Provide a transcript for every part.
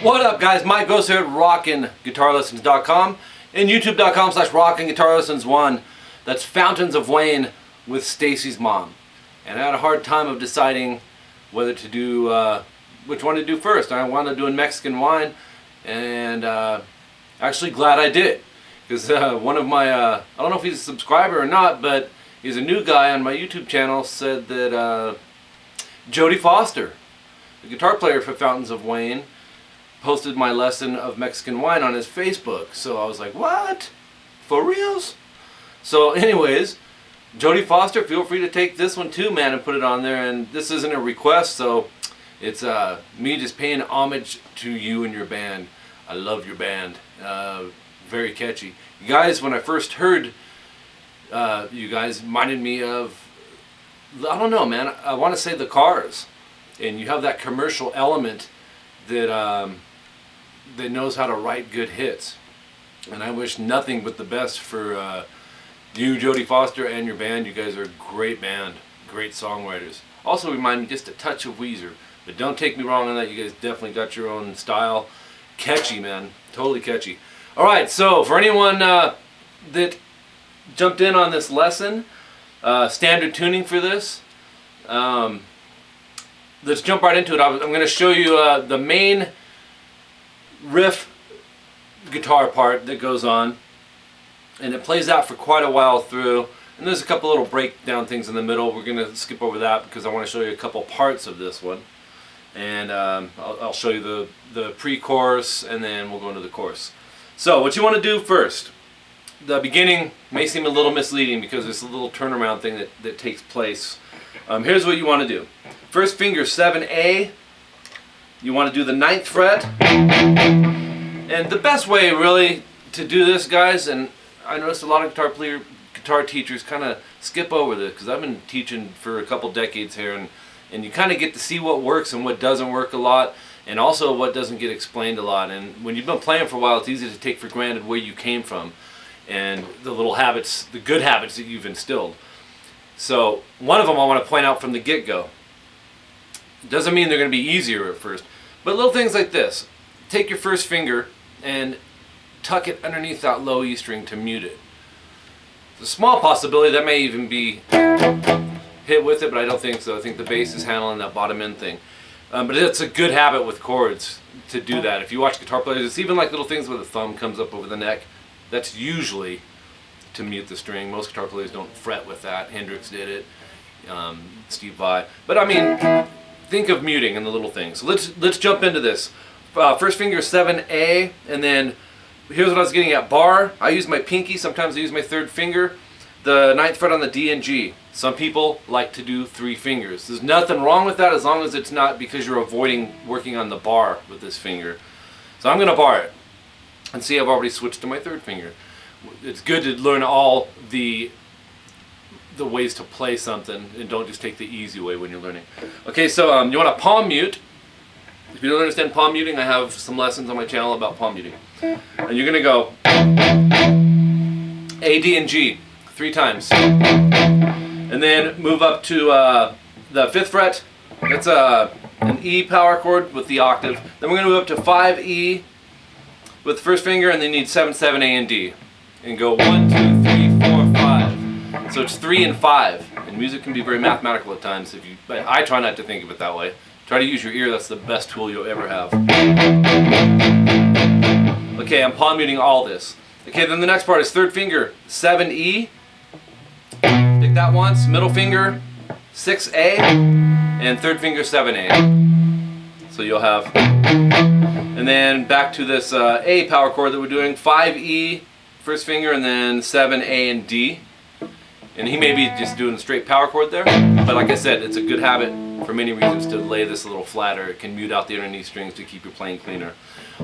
What up, guys? Mike Goes here at rockinguitarlessons.com and youtube.com/rockinguitarlessons1. That's Fountains of Wayne with Stacy's mom. And I had a hard time of deciding whether to do, which one to do first. I wanted to do Mexican wine, and actually glad I did. Because one of my, I don't know if he's a subscriber or not, but he's a new guy on my YouTube channel, said that Jody Foster, the guitar player for Fountains of Wayne, posted my lesson of Mexican wine on his Facebook. So I was like, what? For reals? So anyways, Jody Foster, feel free to take this one too, man, and put it on there. And this isn't a request, so it's me just paying homage to you and your band. I love your band. Very catchy. You guys, when I first heard, you guys reminded me of, I don't know, man, I want to say the Cars. And you have that commercial element that that knows how to write good hits. And I wish nothing but the best for you, Jody Foster, and your band. You guys are a great band, great songwriters. Also remind me just a touch of Weezer, but don't take me wrong on that. You guys definitely got your own style. Catchy, man, totally catchy. All right, so for anyone that jumped in on this lesson, standard tuning for this, let's jump right into it. I'm going to show you the main riff guitar part that goes on, and it plays out for quite a while through, and there's a couple little breakdown things in the middle. We're going to skip over that because I want to show you a couple parts of this one, and I'll show you the pre-chorus, and then we'll go into the chorus. So what you want to do first, the beginning may seem a little misleading because there's a little turnaround thing that takes place. Here's what you want to do. First finger, 7A. You want to do the 9th fret. And the best way really to do this, guys, and I noticed a lot of guitar teachers kind of skip over this because I've been teaching for a couple decades here, and you kind of get to see what works and what doesn't work a lot, and also what doesn't get explained a lot. And when you've been playing for a while, it's easy to take for granted where you came from and the little habits, the good habits that you've instilled. So one of them I want to point out from the get-go. Doesn't mean they're going to be easier at first, but little things like this. Take your first finger and tuck it underneath that low E string to mute it. It's a small possibility that may even be hit with it, but I don't think so. I think the bass is handling that bottom end thing. But it's a good habit with chords to do that. If you watch guitar players, it's even like little things where the thumb comes up over the neck. That's usually to mute the string. Most guitar players don't fret with that. Hendrix did it, Steve Vai. But I mean, think of muting and the little things. So let's jump into this. First finger 7A, and then here's what I was getting at. Bar, I use my pinky, sometimes I use my 3rd finger. The 9th fret on the D and G. Some people like to do 3 fingers. There's nothing wrong with that as long as it's not because you're avoiding working on the bar with this finger. So I'm going to bar it. And see, I've already switched to my 3rd finger. It's good to learn all the ways to play something and don't just take the easy way when you're learning. Okay, so you want to palm mute. If you don't understand palm muting, I have some lessons on my channel about palm muting. And you're going to go A, D, and G 3 times. And then move up to the 5th fret. That's an E power chord with the octave. Then we're going to move up to 5E with the first finger, and then you need 7, 7, A, and D. And go 1, 2, 3, 4, 5. So it's 3 and 5. And music can be very mathematical at times, but I try not to think of it that way. Try to use your ear, that's the best tool you'll ever have. Okay, I'm palm muting all this. Okay, then the next part is 3rd finger, 7E. Pick that once, middle finger, 6A, and 3rd finger, 7A. So you'll have, and then back to this A power chord that we're doing, 5E first finger, and then 7A and D. And he may be just doing a straight power chord there, but like I said, it's a good habit for many reasons to lay this a little flatter. It can mute out the underneath strings to keep your playing cleaner.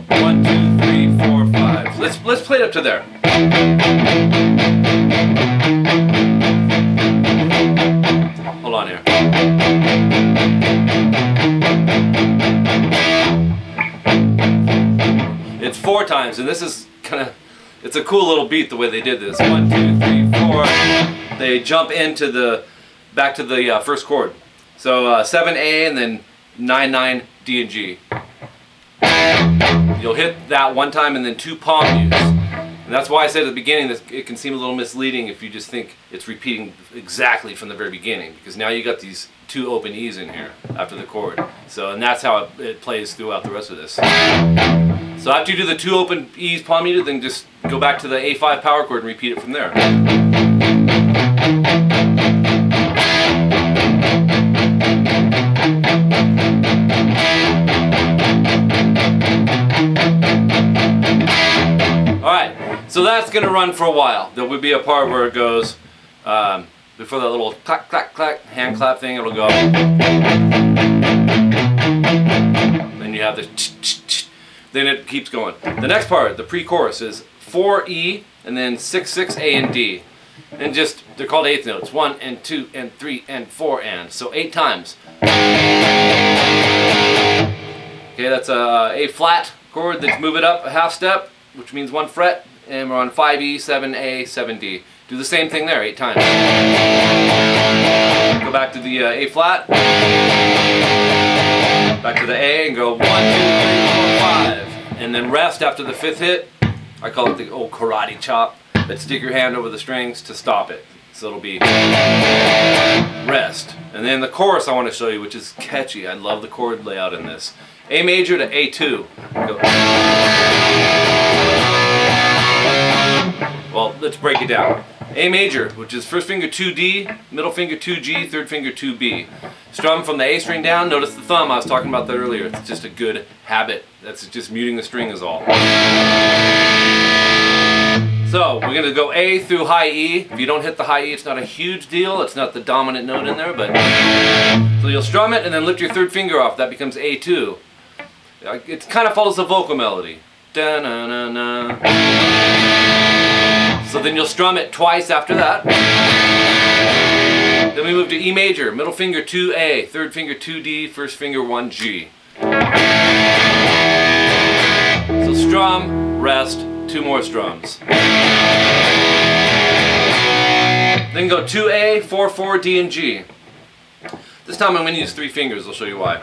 1, 2, 3, 4, 5. Let's play it up to there. Hold on here. It's 4 times, and this is kind of, it's a cool little beat the way they did this. 1, 2, 3, 4. They jump into back to the first chord. So 7A and then 9, 9, D and G. You'll hit that one time and then 2 palm mutes. And that's why I said at the beginning that it can seem a little misleading if you just think it's repeating exactly from the very beginning, because now you got these 2 open E's in here after the chord. So, and that's how it plays throughout the rest of this. So after you do the 2 open E's palm muted, then just go back to the A5 power chord and repeat it from there. Alright, so that's going to run for a while. There will be a part where it goes, before that little clack, clack, clack, hand clap thing, it'll go. Then you have the ch-ch-ch. Then it keeps going. The next part, the pre-chorus, is 4E and then 6, 6, A and D. And just, they're called eighth notes. 1 and 2 and 3 and 4 and. So 8 times. Okay, that's a A flat chord. Let's move it up a half step, which means 1 fret. And we're on 5E, 7A, 7D. Do the same thing there, 8 times. Go back to the A flat. Back to the A and go 1, 2, 3, 4, 5. And then rest after the 5th hit. I call it the old karate chop. But stick your hand over the strings to stop it. So it'll be rest. And then the chorus I want to show you, which is catchy. I love the chord layout in this. A major to A2. Go. Well, let's break it down. A major, which is first finger 2D, middle finger 2G, third finger 2B. Strum from the A string down. Notice the thumb, I was talking about that earlier. It's just a good habit. That's just muting the string is all. So, we're going to go A through high E. If you don't hit the high E, it's not a huge deal. It's not the dominant note in there, but... So you'll strum it and then lift your third finger off. That becomes A2. It kind of follows the vocal melody. Da-na-na-na. So then you'll strum it twice after that. Then we move to E major, middle finger 2A, third finger 2D, first finger 1G. So strum, rest, 2 more strums. Then go 2A, 4, 4, D and G. This time I'm going to use 3 fingers, I'll show you why.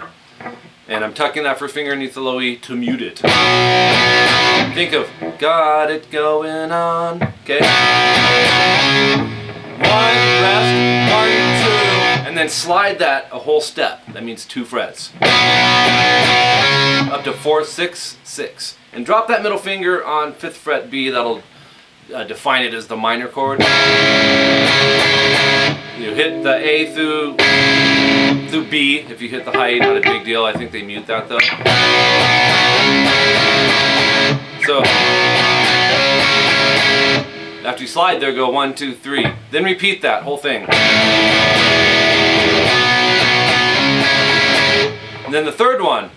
And I'm tucking that first finger underneath the low E to mute it. Think of, got it going on, okay? 1, rest, 1, 2, and then slide that a whole step. That means 2 frets. Up to 4, 6, 6. And drop that middle finger on 5th fret B, that'll define it as the minor chord. You hit the A through B. If you hit the high E, not a big deal. I think they mute that though. So after you slide there, go 1, 2, 3. Then repeat that whole thing. And then the third one.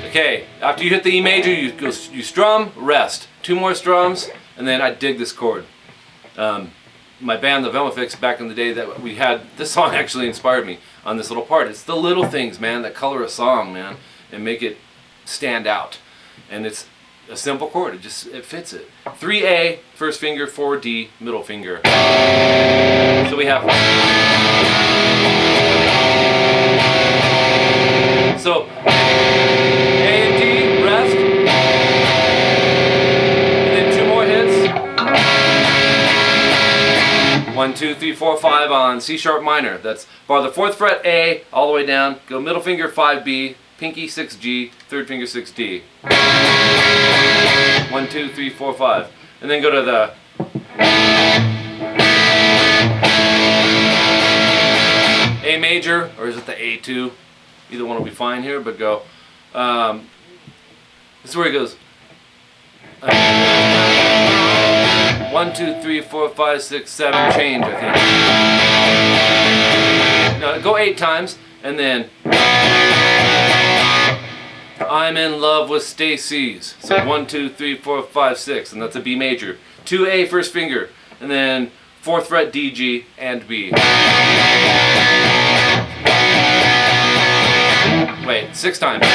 Okay, after you hit the E major, you strum, rest. 2 more strums, and then I dig this chord. My band, the Venmo, back in the day that we had, this song actually inspired me on this little part. It's the little things, man, that color a song, man, and make it stand out. And it's a simple chord, it fits it. 3A, first finger, 4D, middle finger. So we have... So, A and D, rest. And then 2 more hits. 1, 2, 3, 4, 5 on C sharp minor. That's bar the 4th fret A all the way down. Go middle finger 5B, pinky 6G, third finger 6D. 1, 2, 3, 4, 5. And then go to the A major, or is it the A2? Either one will be fine here, but go. This is where he goes. 1, 2, 3, 4, 5, 6, 7, change, I think. No, go 8 times, and then I'm in love with STACY'S. So 1, 2, 3, 4, 5, 6, and that's a B major. 2A first finger, and then 4th fret D, G, and B. Wait, 6 times.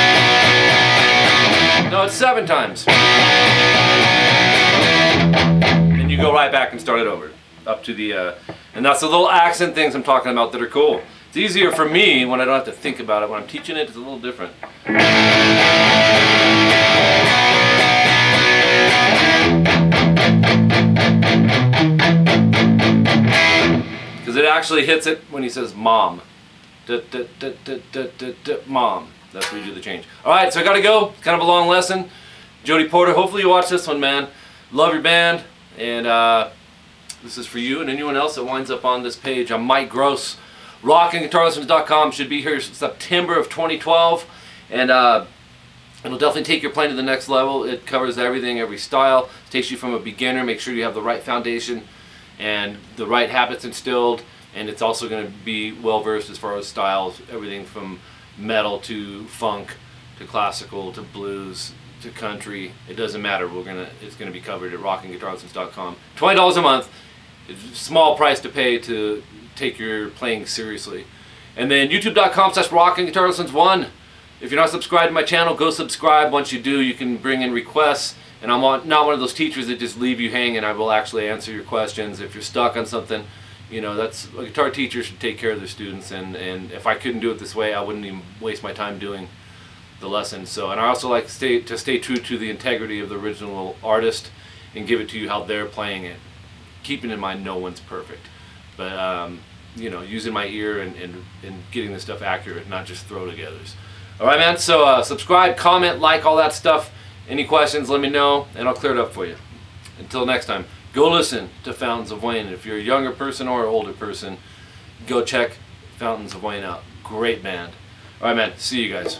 No, it's 7 times. And you go right back and start it over. Up to the, and that's the little accent things I'm talking about that are cool. It's easier for me when I don't have to think about it. When I'm teaching it, it's a little different. Because it actually hits it when he says mom. Mom. That's where you do the change. Alright, so I gotta go. Kind of a long lesson. Jody Porter, hopefully you watch this one, man. Love your band. And this is for you and anyone else that winds up on this page. I'm Mike Gross. rockinguitarlessons.com should be here September of 2012. And it'll definitely take your playing to the next level. It covers everything, every style. It takes you from a beginner. Make sure you have the right foundation and the right habits instilled. And it's also going to be well versed as far as styles, everything from metal to funk to classical to blues to country. It doesn't matter. It's gonna be covered at rockinguitarlessons.com. $20 a month. It's a small price to pay to take your playing seriously. And then youtube.com/rockinguitarlessons1. If you're not subscribed to my channel, go subscribe. Once you do, you can bring in requests. And I'm not one of those teachers that just leave you hanging. I will actually answer your questions. If you're stuck on something, you know, that's a guitar teacher should take care of their students, and if I couldn't do it this way, I wouldn't even waste my time doing the lesson. So, and I also like to stay true to the integrity of the original artist and give it to you how they're playing it, keeping in mind no one's perfect, but you know, using my ear and getting this stuff accurate, not just throw-togethers. All right, man. So subscribe, comment, like, all that stuff. Any questions, let me know, and I'll clear it up for you. Until next time. Go listen to Fountains of Wayne. If you're a younger person or an older person, go check Fountains of Wayne out. Great band. All right, man. See you guys.